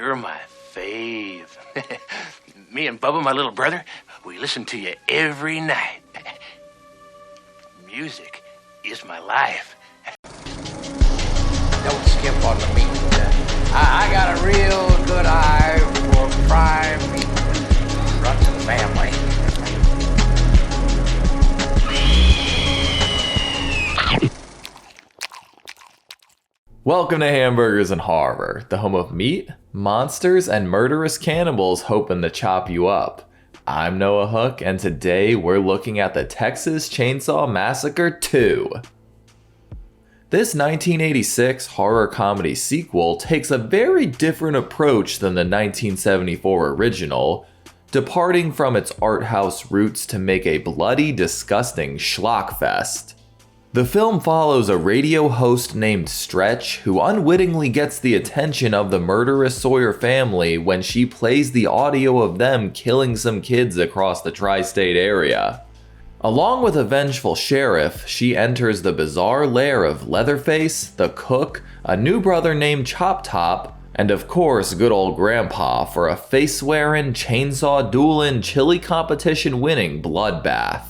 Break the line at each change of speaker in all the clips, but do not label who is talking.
You're my fave. Me and Bubba, my little brother, we listen to you every night. Music is my life.
Don't skip on the meat. I got a real good eye for prime meat. Runs in the family.
Welcome to Hamburgers and Horror, the home of meat, monsters, and murderous cannibals hoping to chop you up. I'm Noah Hook, and today we're looking at the Texas Chainsaw Massacre 2. This 1986 horror comedy sequel takes a very different approach than the 1974 original, departing from its art house roots to make a bloody, disgusting schlockfest. The film follows a radio host named Stretch who unwittingly gets the attention of the murderous Sawyer family when she plays the audio of them killing some kids across the tri-state area. Along with a vengeful sheriff, she enters the bizarre lair of Leatherface, the cook, a new brother named Chop Top, and of course good old Grandpa for a face-swearing, chainsaw-dueling, chili competition-winning bloodbath.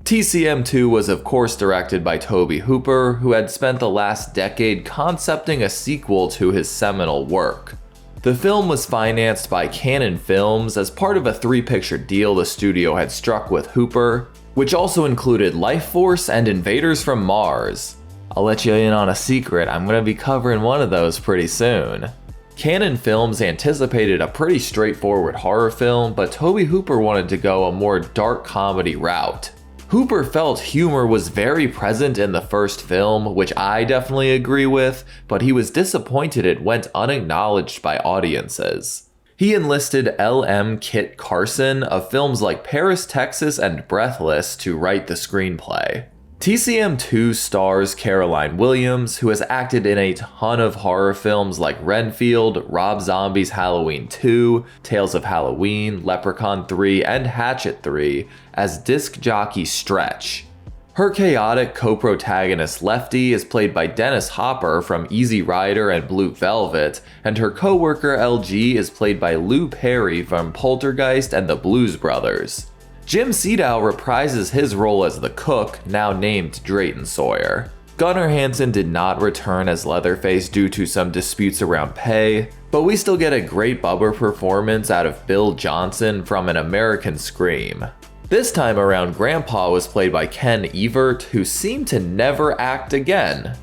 TCM2 was of course directed by Tobe Hooper, who had spent the last decade concepting a sequel to his seminal work. The film was financed by Cannon Films as part of a 3-picture deal the studio had struck with Hooper, which also included Life Force and Invaders from Mars. I'll let you in on a secret, I'm going to be covering one of those pretty soon. Cannon Films anticipated a pretty straightforward horror film, but Tobe Hooper wanted to go a more dark comedy route. Hooper felt humor was very present in the first film, which I definitely agree with, but he was disappointed it went unacknowledged by audiences. He enlisted L.M. Kit Carson of films like Paris, Texas, and Breathless to write the screenplay. TCM2 stars Caroline Williams, who has acted in a ton of horror films like Renfield, Rob Zombie's Halloween 2, Tales of Halloween, Leprechaun 3, and Hatchet 3, as disc jockey Stretch. Her chaotic co-protagonist Lefty is played by Dennis Hopper from Easy Rider and Blue Velvet, and her co-worker LG is played by Lou Perry from Poltergeist and the Blues Brothers. Jim Sedow reprises his role as the cook, now named Drayton Sawyer. Gunnar Hansen did not return as Leatherface due to some disputes around pay, but we still get a great Bubber performance out of Bill Johnson from An American Scream. This time around, Grandpa was played by Ken Evert, who seemed to never act again.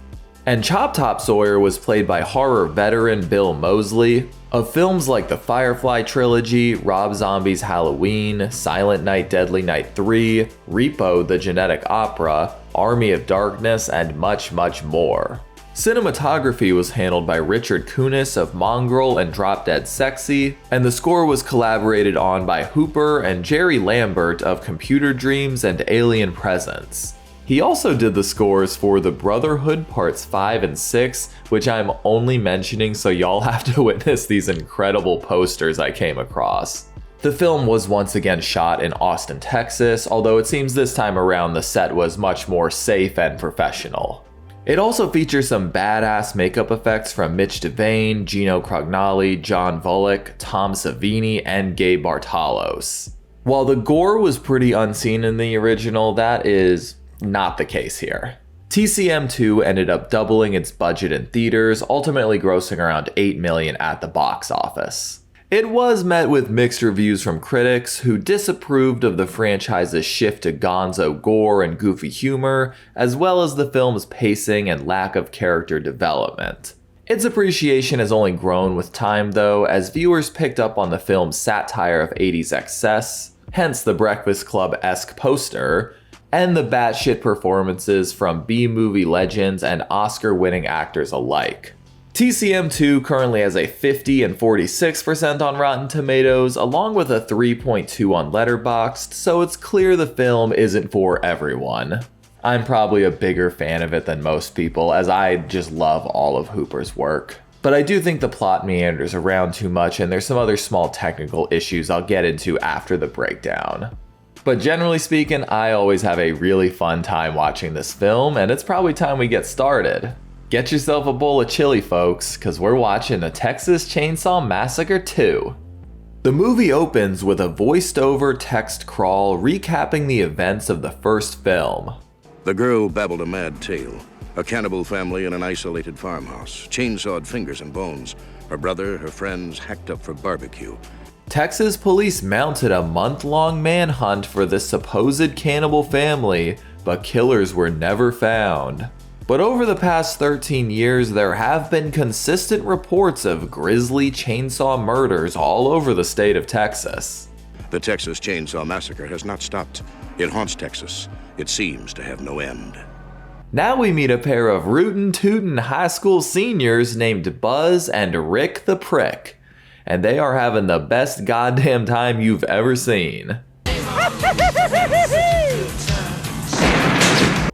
And Chop Top Sawyer was played by horror veteran Bill Moseley. Of films like the Firefly trilogy, Rob Zombie's Halloween, Silent Night, Deadly Night 3, Repo, the Genetic Opera, Army of Darkness, and much, much more. Cinematography was handled by Richard Kunis of Mongrel and Drop Dead Sexy, and the score was collaborated on by Hooper and Jerry Lambert of Computer Dreams and Alien Presence. He also did the scores for The Brotherhood Parts 5 and 6, which I'm only mentioning so y'all have to witness these incredible posters I came across. The film was once again shot in Austin, Texas, although it seems this time around the set was much more safe and professional. It also features some badass makeup effects from Mitch Devane, Gino Crognali, John Volek, Tom Savini, and Gabe Bartalos. While the gore was pretty unseen in the original, that is not the case here. TCM2 ended up doubling its budget in theaters, ultimately grossing around $8 million at the box office. It was met with mixed reviews from critics who disapproved of the franchise's shift to gonzo gore and goofy humor, as well as the film's pacing and lack of character development. Its appreciation has only grown with time though, as viewers picked up on the film's satire of 80s excess, hence the Breakfast Club-esque poster, and the batshit performances from B-movie legends and Oscar-winning actors alike. TCM2 currently has a 50 and 46% on Rotten Tomatoes, along with a 3.2 on Letterboxd, so it's clear the film isn't for everyone. I'm probably a bigger fan of it than most people, as I just love all of Hooper's work. But I do think the plot meanders around too much, and there's some other small technical issues I'll get into after the breakdown. But generally speaking, I always have a really fun time watching this film, and it's probably time we get started. Get yourself a bowl of chili, folks, because we're watching the Texas Chainsaw Massacre 2. The movie opens with a voiced-over text crawl recapping the events of the first film.
The girl babbled a mad tale. A cannibal family in an isolated farmhouse, chainsawed fingers and bones. Her brother, her friends, hacked up for barbecue.
Texas police mounted a month-long manhunt for this supposed cannibal family, but killers were never found. But over the past 13 years, there have been consistent reports of grisly chainsaw murders all over the state of Texas.
The Texas Chainsaw Massacre has not stopped. It haunts Texas. It seems to have no end.
Now we meet a pair of rootin' tootin' high school seniors named Buzz and Rick the Prick. And they are having the best goddamn time you've ever seen.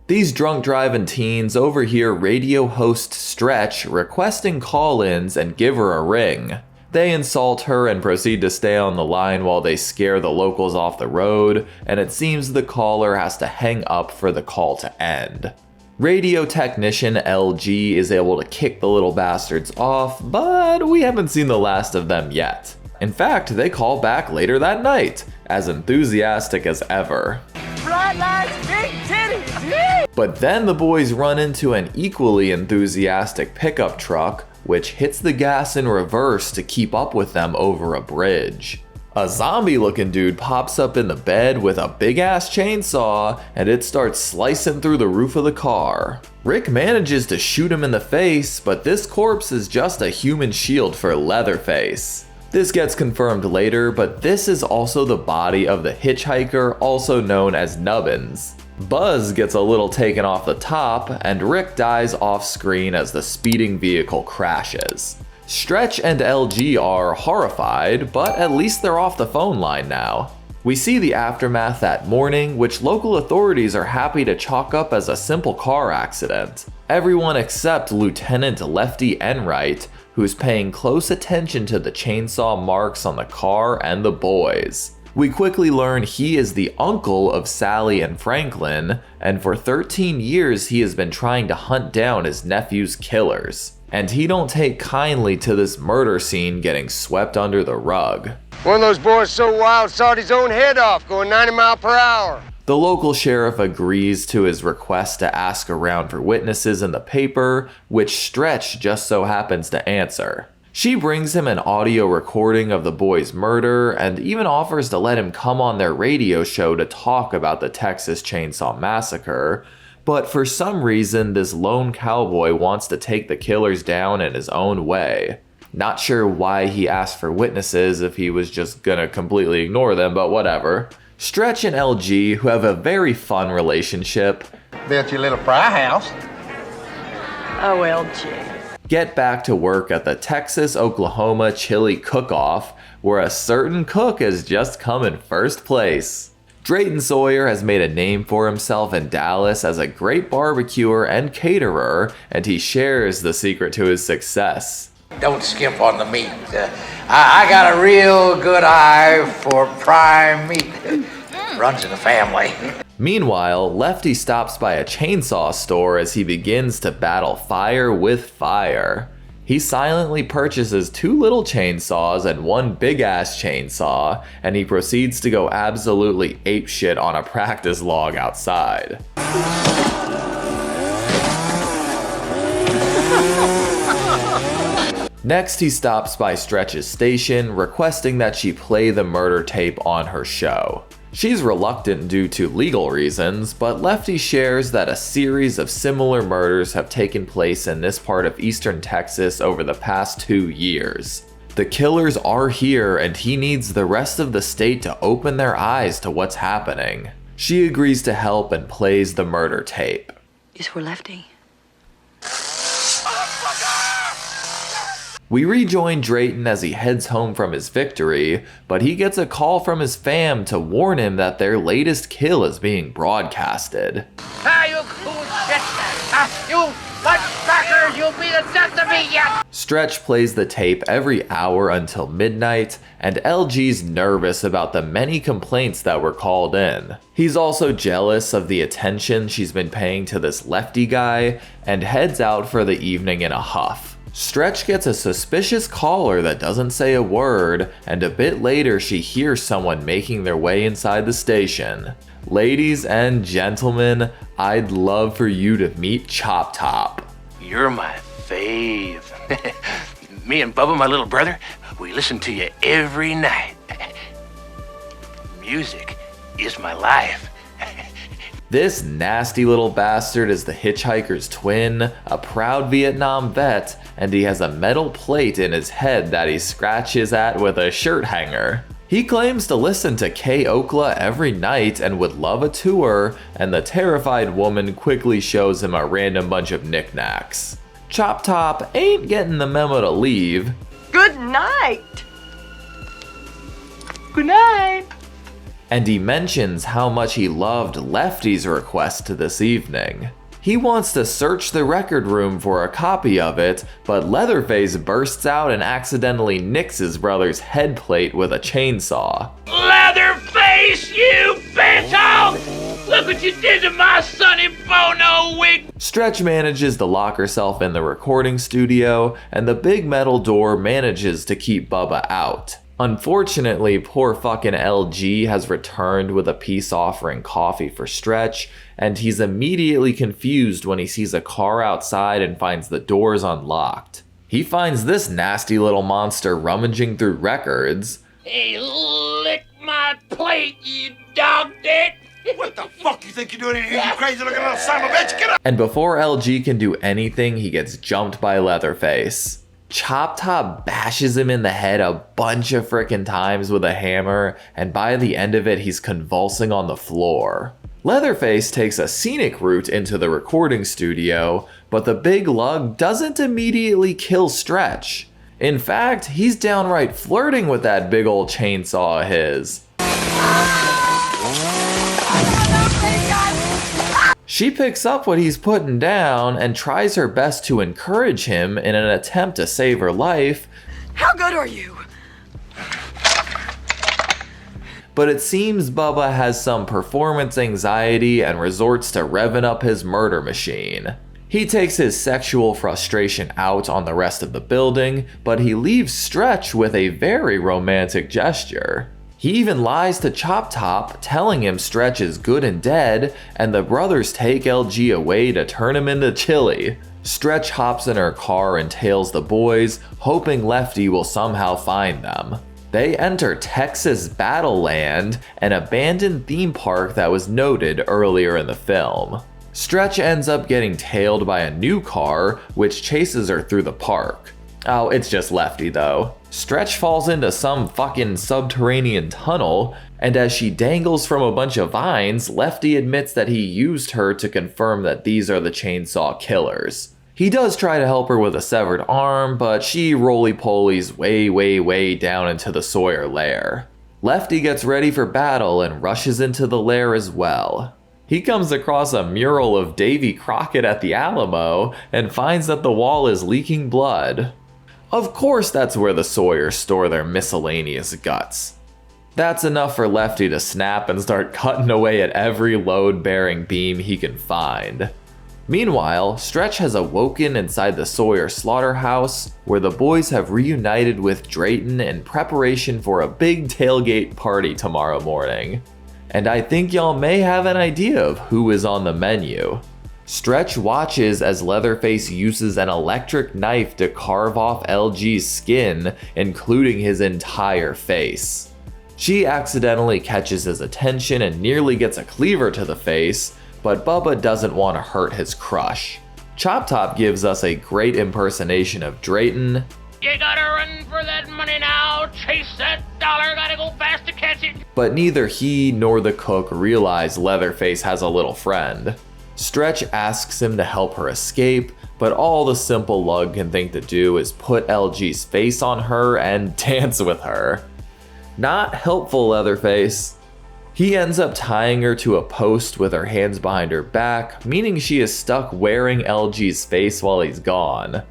These drunk driving teens overhear radio host Stretch requesting call-ins and give her a ring. They insult her and proceed to stay on the line while they scare the locals off the road, and it seems the caller has to hang up for the call to end. Radio technician LG is able to kick the little bastards off, but we haven't seen the last of them yet. In fact, they call back later that night, as enthusiastic as ever.
Bright lights, big titties!
But then the boys run into an equally enthusiastic pickup truck, which hits the gas in reverse to keep up with them over a bridge. A zombie-looking dude pops up in the bed with a big-ass chainsaw, and it starts slicing through the roof of the car. Rick manages to shoot him in the face, but this corpse is just a human shield for Leatherface. This gets confirmed later, but this is also the body of the hitchhiker, also known as Nubbins. Buzz gets a little taken off the top, and Rick dies off-screen as the speeding vehicle crashes. Stretch and LG are horrified, but at least they're off the phone line now. We see the aftermath that morning, which local authorities are happy to chalk up as a simple car accident. Everyone except Lieutenant Lefty Enright, who's paying close attention to the chainsaw marks on the car and the boys. We quickly learn he is the uncle of Sally and Franklin, and for 13 years he has been trying to hunt down his nephew's killers. And he don't take kindly to this murder scene getting swept under the rug.
One of those boys so wild sawed his own head off going 90 miles per hour.
The local sheriff agrees to his request to ask around for witnesses in the paper, which Stretch just so happens to answer. She brings him an audio recording of the boy's murder and even offers to let him come on their radio show to talk about the Texas Chainsaw Massacre, but for some reason this lone cowboy wants to take the killers down in his own way. Not sure why he asked for witnesses if he was just gonna completely ignore them, but whatever. Stretch and LG, who have a very fun relationship,
Built your little fry house.
Oh, LG.
get back to work at the Texas-Oklahoma Chili Cook-Off, where a certain cook has just come in first place. Drayton Sawyer has made a name for himself in Dallas as a great barbecuer and caterer, and he shares the secret to his success.
Don't skimp on the meat. I got a real good eye for prime meat. Runs in the family.
Meanwhile, Lefty stops by a chainsaw store as he begins to battle fire with fire. He silently purchases 2 little chainsaws and 1 big-ass chainsaw, and he proceeds to go absolutely apeshit on a practice log outside. Next, he stops by Stretch's station, requesting that she play the murder tape on her show. She's reluctant due to legal reasons, but Lefty shares that a series of similar murders have taken place in this part of eastern Texas over the past 2 years. The killers are here, and he needs the rest of the state to open their eyes to what's happening. She agrees to help and plays the murder tape.
Is for Lefty.
We rejoin Drayton as he heads home from his victory, but he gets a call from his fam to warn him that their latest kill is being broadcasted.
Ah, you cool shit. Ah, you Like crackers, you'll be the death of me yet!
Stretch plays the tape every hour until midnight, and LG's nervous about the many complaints that were called in. He's also jealous of the attention she's been paying to this lefty guy, and heads out for the evening in a huff. Stretch gets a suspicious caller that doesn't say a word, and a bit later she hears someone making their way inside the station. Ladies and gentlemen, I'd love for you to meet Chop Top.
You're my fave. Me and Bubba, my little brother, we listen to you every night. Music is my life.
This nasty little bastard is the hitchhiker's twin, a proud Vietnam vet, and he has a metal plate in his head that he scratches at with a shirt hanger. He claims to listen to K Okla every night and would love a tour, and the terrified woman quickly shows him a random bunch of knickknacks. Chop Top ain't getting the memo to leave.
Good night. Good night.
And he mentions how much he loved Lefty's request this evening. He wants to search the record room for a copy of it, but Leatherface bursts out and accidentally nicks his brother's head plate with a chainsaw.
Leatherface, you bitch! Look what you did to my Sonny Bono wig!
Stretch manages to lock herself in the recording studio, and the big metal door manages to keep Bubba out. Unfortunately, poor fucking LG has returned with a peace offering coffee for Stretch, and he's immediately confused when he sees a car outside and finds the doors unlocked. He finds this nasty little monster rummaging through records.
Hey, lick my plate, you dog dick!
What the fuck you think you're doing in here, you crazy looking little son of a bitch? Get up!
And before LG can do anything, he gets jumped by Leatherface. Chop Top bashes him in the head a bunch of frickin' times with a hammer, and by the end of it, he's convulsing on the floor. Leatherface takes a scenic route into the recording studio, but the big lug doesn't immediately kill Stretch. In fact, he's downright flirting with that big old chainsaw of his. She picks up what he's putting down and tries her best to encourage him in an attempt to save her life.
How good are you?
But it seems Bubba has some performance anxiety and resorts to revving up his murder machine. He takes his sexual frustration out on the rest of the building, but he leaves Stretch with a very romantic gesture. He even lies to Chop Top, telling him Stretch is good and dead, and the brothers take LG away to turn him into chili. Stretch hops in her car and tails the boys, hoping Lefty will somehow find them. They enter Texas Battleland, an abandoned theme park that was noted earlier in the film. Stretch ends up getting tailed by a new car, which chases her through the park. Oh, it's just Lefty though. Stretch falls into some fucking subterranean tunnel, and as she dangles from a bunch of vines, Lefty admits that he used her to confirm that these are the chainsaw killers. He does try to help her with a severed arm, but she roly-polies way down into the Sawyer lair. Lefty gets ready for battle and rushes into the lair as well. He comes across a mural of Davy Crockett at the Alamo and finds that the wall is leaking blood. Of course that's where the Sawyers store their miscellaneous guts. That's enough for Lefty to snap and start cutting away at every load-bearing beam he can find. Meanwhile, Stretch has awoken inside the Sawyer slaughterhouse, where the boys have reunited with Drayton in preparation for a big tailgate party tomorrow morning. And I think y'all may have an idea of who is on the menu. Stretch watches as Leatherface uses an electric knife to carve off LG's skin, including his entire face. She accidentally catches his attention and nearly gets a cleaver to the face, but Bubba doesn't want to hurt his crush. Chop Top gives us a great impersonation of Drayton.
You gotta run for that money now, chase that dollar, gotta go fast to catch it.
But neither he nor the cook realize Leatherface has a little friend. Stretch asks him to help her escape, but all the simple lug can think to do is put LG's face on her and dance with her. Not helpful, Leatherface. He ends up tying her to a post with her hands behind her back, meaning she is stuck wearing LG's face while he's gone.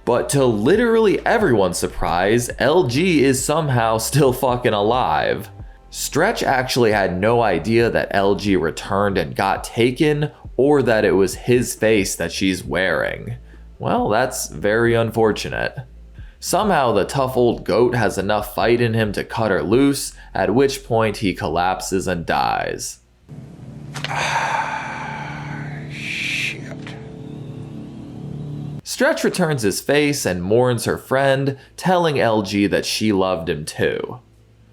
But to literally everyone's surprise, LG is somehow still fucking alive. Stretch actually had no idea that LG returned and got taken, or that it was his face that she's wearing. Well, that's very unfortunate. Somehow the tough old goat has enough fight in him to cut her loose, at which point he collapses and dies.
Shit.
Stretch returns his face and mourns her friend, telling LG that she loved him too.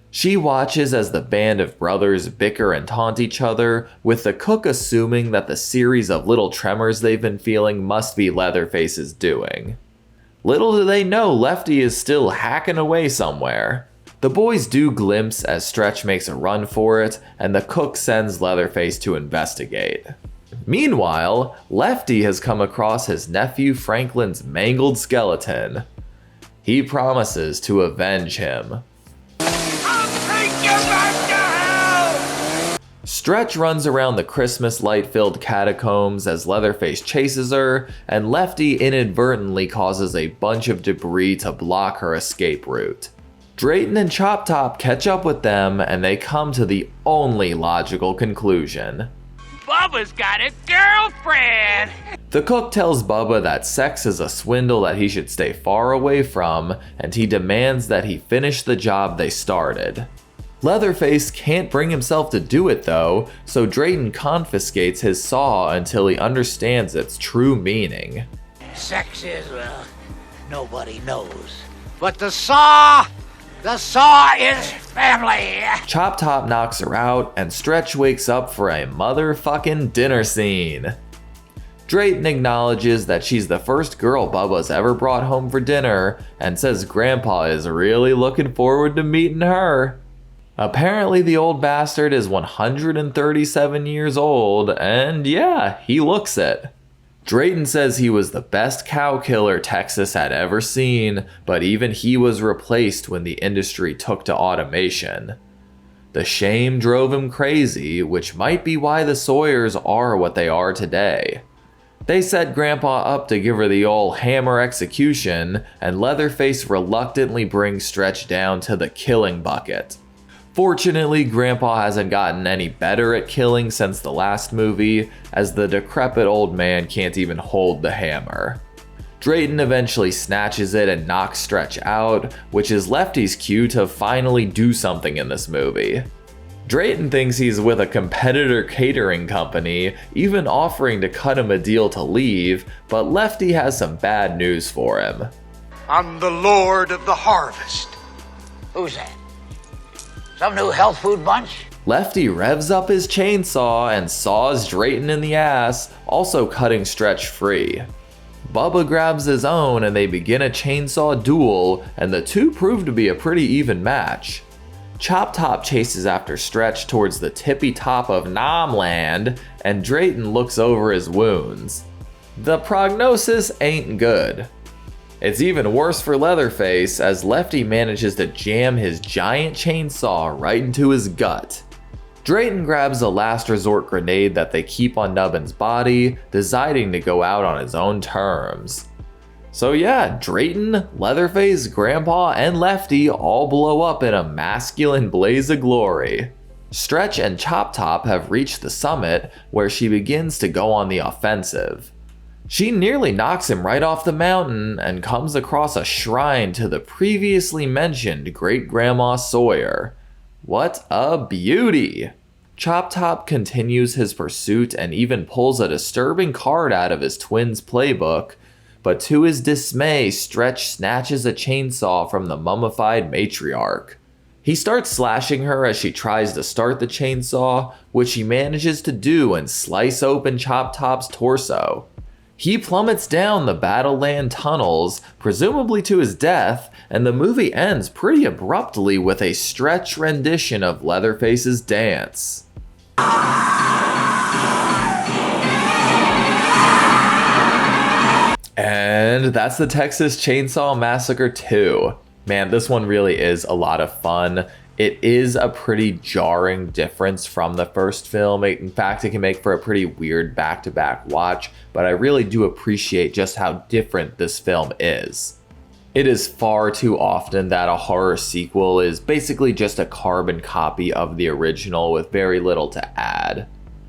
She watches as the band of brothers bicker and taunt each other, with the cook assuming that the series of little tremors they've been feeling must be Leatherface's doing. Little do they know Lefty is still hacking away somewhere. The boys do glimpse as Stretch makes a run for it, and the cook sends Leatherface to investigate. Meanwhile, Lefty has come across his nephew Franklin's mangled skeleton. He promises to avenge him. Stretch runs around the Christmas light-filled catacombs as Leatherface chases her, and Lefty inadvertently causes a bunch of debris to block her escape route. Drayton and Chop Top catch up with them, and they come to the only logical conclusion.
Bubba's got a girlfriend!
The cook tells Bubba that sex is a swindle that he should stay far away from, and he demands that he finish the job they started. Leatherface can't bring himself to do it though, so Drayton confiscates his saw until he understands its true meaning.
Sex is, well, nobody knows. But the saw is family.
Chop Top knocks her out, and Stretch wakes up for a motherfucking dinner scene. Drayton acknowledges that she's the first girl Bubba's ever brought home for dinner, and says Grandpa is really looking forward to meeting her. Apparently the old bastard is 137 years old, and yeah, he looks it. Drayton says he was the best cow killer Texas had ever seen, but even he was replaced when the industry took to automation. The shame drove him crazy, which might be why the Sawyers are what they are today. They set Grandpa up to give her the ol' hammer execution, and Leatherface reluctantly brings Stretch down to the killing bucket. Fortunately, Grandpa hasn't gotten any better at killing since the last movie, as the decrepit old man can't even hold the hammer. Drayton eventually snatches it and knocks Stretch out, which is Lefty's cue to finally do something in this movie. Drayton thinks he's with a competitor catering company, even offering to cut him a deal to leave, but Lefty has some bad news for him.
I'm the Lord of the Harvest.
Who's that? Some new health food bunch?
Lefty revs up his chainsaw and saws Drayton in the ass, also cutting Stretch free. Bubba grabs his own and they begin a chainsaw duel, and the two prove to be a pretty even match. Chop Top chases after Stretch towards the tippy top of Nomland, and Drayton looks over his wounds. The prognosis ain't good. It's even worse for Leatherface, as Lefty manages to jam his giant chainsaw right into his gut. Drayton grabs a last resort grenade that they keep on Nubbin's body, deciding to go out on his own terms. So yeah, Drayton, Leatherface, Grandpa, and Lefty all blow up in a masculine blaze of glory. Stretch and Chop Top have reached the summit, where she begins to go on the offensive. She nearly knocks him right off the mountain and comes across a shrine to the previously mentioned Great-Grandma Sawyer. What a beauty! Chop Top continues his pursuit and even pulls a disturbing card out of his twin's playbook, but to his dismay, Stretch snatches a chainsaw from the mummified matriarch. He starts slashing her as she tries to start the chainsaw, which he manages to do and slice open Chop Top's torso. He plummets down the Battleland tunnels, presumably to his death, and the movie ends pretty abruptly with a Stretch rendition of Leatherface's dance. And that's the Texas Chainsaw Massacre 2. Man, this one really is a lot of fun. It is a pretty jarring difference from the first film. In fact, it can make for a pretty weird back-to-back watch, but I really do appreciate just how different this film is. It is far too often that a horror sequel is basically just a carbon copy of the original with very little to add.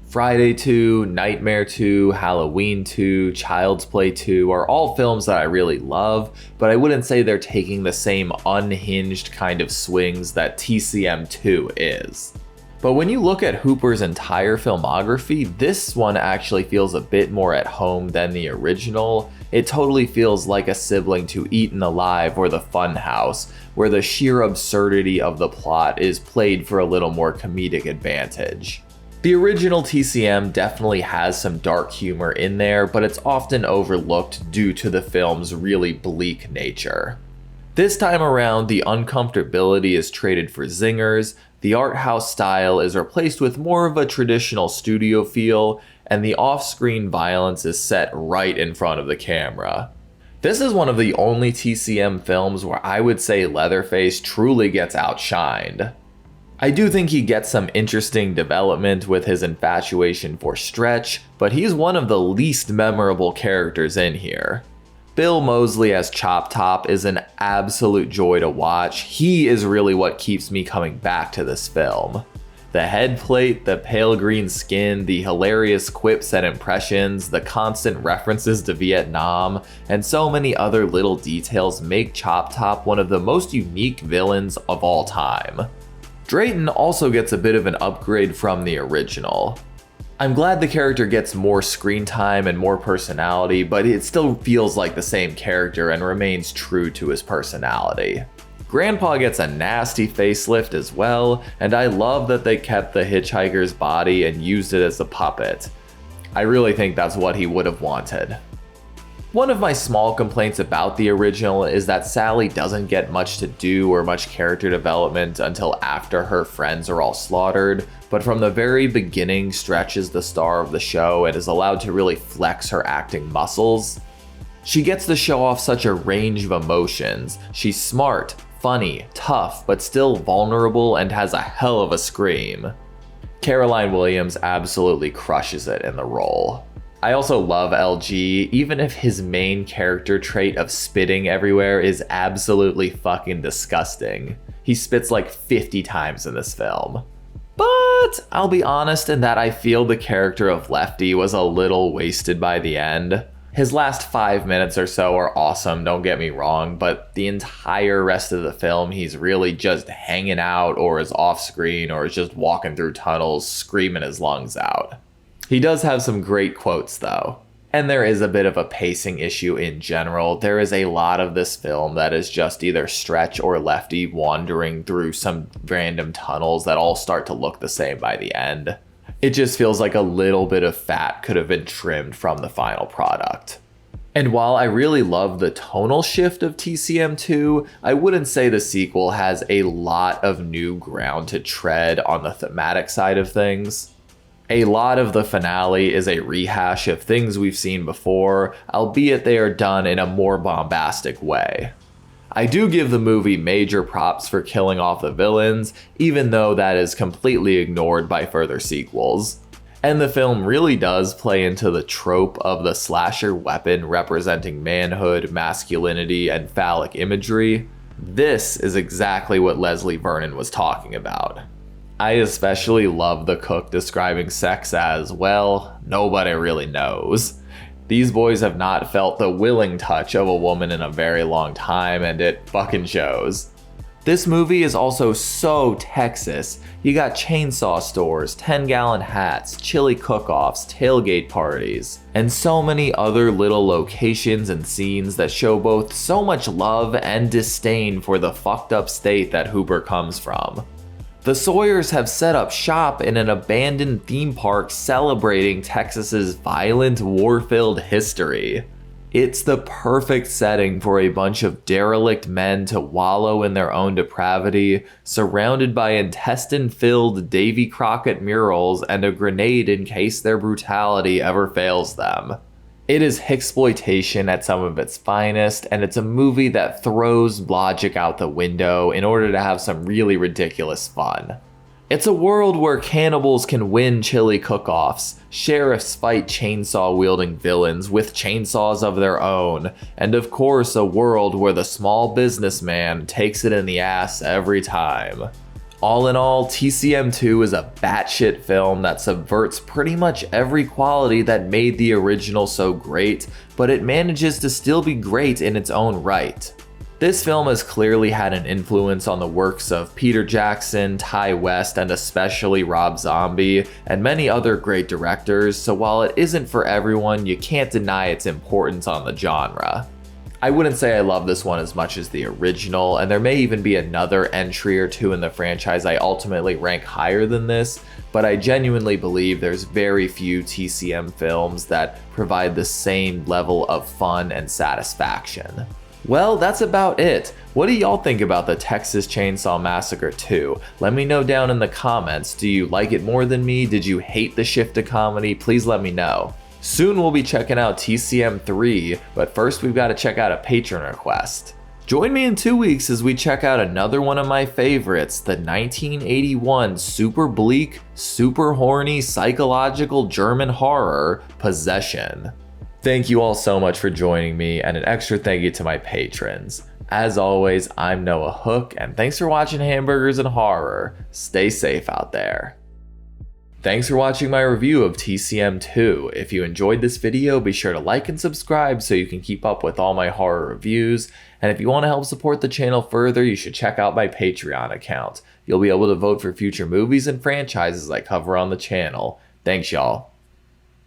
Friday 2, Nightmare 2, Halloween 2, Child's Play 2 are all films that I really love, but I wouldn't say they're taking the same unhinged kind of swings that TCM 2 is. But when you look at Hooper's entire filmography, this one actually feels a bit more at home than the original. It totally feels like a sibling to Eaten Alive or The Funhouse, where the sheer absurdity of the plot is played for a little more comedic advantage. The original TCM definitely has some dark humor in there, but it's often overlooked due to the film's really bleak nature. This time around, the uncomfortability is traded for zingers, the art house style is replaced with more of a traditional studio feel, and the off-screen violence is set right in front of the camera. This is one of the only TCM films where I would say Leatherface truly gets outshined. I do think he gets some interesting development with his infatuation for Stretch, but he's one of the least memorable characters in here. Bill Moseley as Chop Top is an absolute joy to watch. He is really what keeps me coming back to this film. The head plate, the pale green skin, the hilarious quips and impressions, the constant references to Vietnam, and so many other little details make Chop Top one of the most unique villains of all time. Drayton also gets a bit of an upgrade from the original. I'm glad the character gets more screen time and more personality, but it still feels like the same character and remains true to his personality. Grandpa gets a nasty facelift as well, and I love that they kept the hitchhiker's body and used it as a puppet. I really think that's what he would have wanted. One of my small complaints about the original is that Sally doesn't get much to do or much character development until after her friends are all slaughtered, but from the very beginning Stretch is the star of the show and is allowed to really flex her acting muscles. She gets to show off such a range of emotions. She's smart, funny, tough, but still vulnerable and has a hell of a scream. Caroline Williams absolutely crushes it in the role. I also love LG, even if his main character trait of spitting everywhere is absolutely fucking disgusting. He spits like 50 times in this film. But I'll be honest in that I feel the character of Lefty was a little wasted by the end. His last 5 minutes or so are awesome, don't get me wrong, but the entire rest of the film he's really just hanging out or is off screen or is just walking through tunnels screaming his lungs out. He does have some great quotes though. And there is a bit of a pacing issue in general. There is a lot of this film that is just either Stretch or Lefty wandering through some random tunnels that all start to look the same by the end. It just feels like a little bit of fat could have been trimmed from the final product. And while I really love the tonal shift of TCM2, I wouldn't say the sequel has a lot of new ground to tread on the thematic side of things. A lot of the finale is a rehash of things we've seen before, albeit they are done in a more bombastic way. I do give the movie major props for killing off the villains, even though that is completely ignored by further sequels. And the film really does play into the trope of the slasher weapon representing manhood, masculinity, and phallic imagery. This is exactly what Leslie Vernon was talking about. I especially love the cook describing sex as, well, nobody really knows. These boys have not felt the willing touch of a woman in a very long time, and it fucking shows. This movie is also so Texas. You got chainsaw stores, 10-gallon hats, chili cook-offs, tailgate parties, and so many other little locations and scenes that show both so much love and disdain for the fucked up state that Hooper comes from. The Sawyers have set up shop in an abandoned theme park celebrating Texas's violent, war-filled history. It's the perfect setting for a bunch of derelict men to wallow in their own depravity, surrounded by intestine-filled Davy Crockett murals and a grenade in case their brutality ever fails them. It is hicksploitation at some of its finest, and it's a movie that throws logic out the window in order to have some really ridiculous fun. It's a world where cannibals can win chili cook-offs, sheriffs fight chainsaw-wielding villains with chainsaws of their own, and of course a world where the small businessman takes it in the ass every time. All in all, TCM 2 is a batshit film that subverts pretty much every quality that made the original so great, but it manages to still be great in its own right. This film has clearly had an influence on the works of Peter Jackson, Ty West, and especially Rob Zombie, and many other great directors, so while it isn't for everyone, you can't deny its importance on the genre. I wouldn't say I love this one as much as the original, and there may even be another entry or two in the franchise I ultimately rank higher than this, but I genuinely believe there's very few TCM films that provide the same level of fun and satisfaction. Well, that's about it. What do y'all think about the Texas Chainsaw Massacre 2? Let me know down in the comments. Do you like it more than me? Did you hate the shift to comedy? Please let me know. Soon we'll be checking out TCM 3, but first we've got to check out a patron request. Join me in 2 weeks as we check out another one of my favorites, the 1981 super bleak, super horny, psychological German horror, Possession. Thank you all so much for joining me, and an extra thank you to my patrons. As always, I'm Noah Hook, and thanks for watching Hamburgers and Horror. Stay safe out there. Thanks for watching my review of TCM 2. If you enjoyed this video, be sure to like and subscribe so you can keep up with all my horror reviews. And if you want to help support the channel further, you should check out my Patreon account. You'll be able to vote for future movies and franchises I cover on the channel. Thanks, y'all.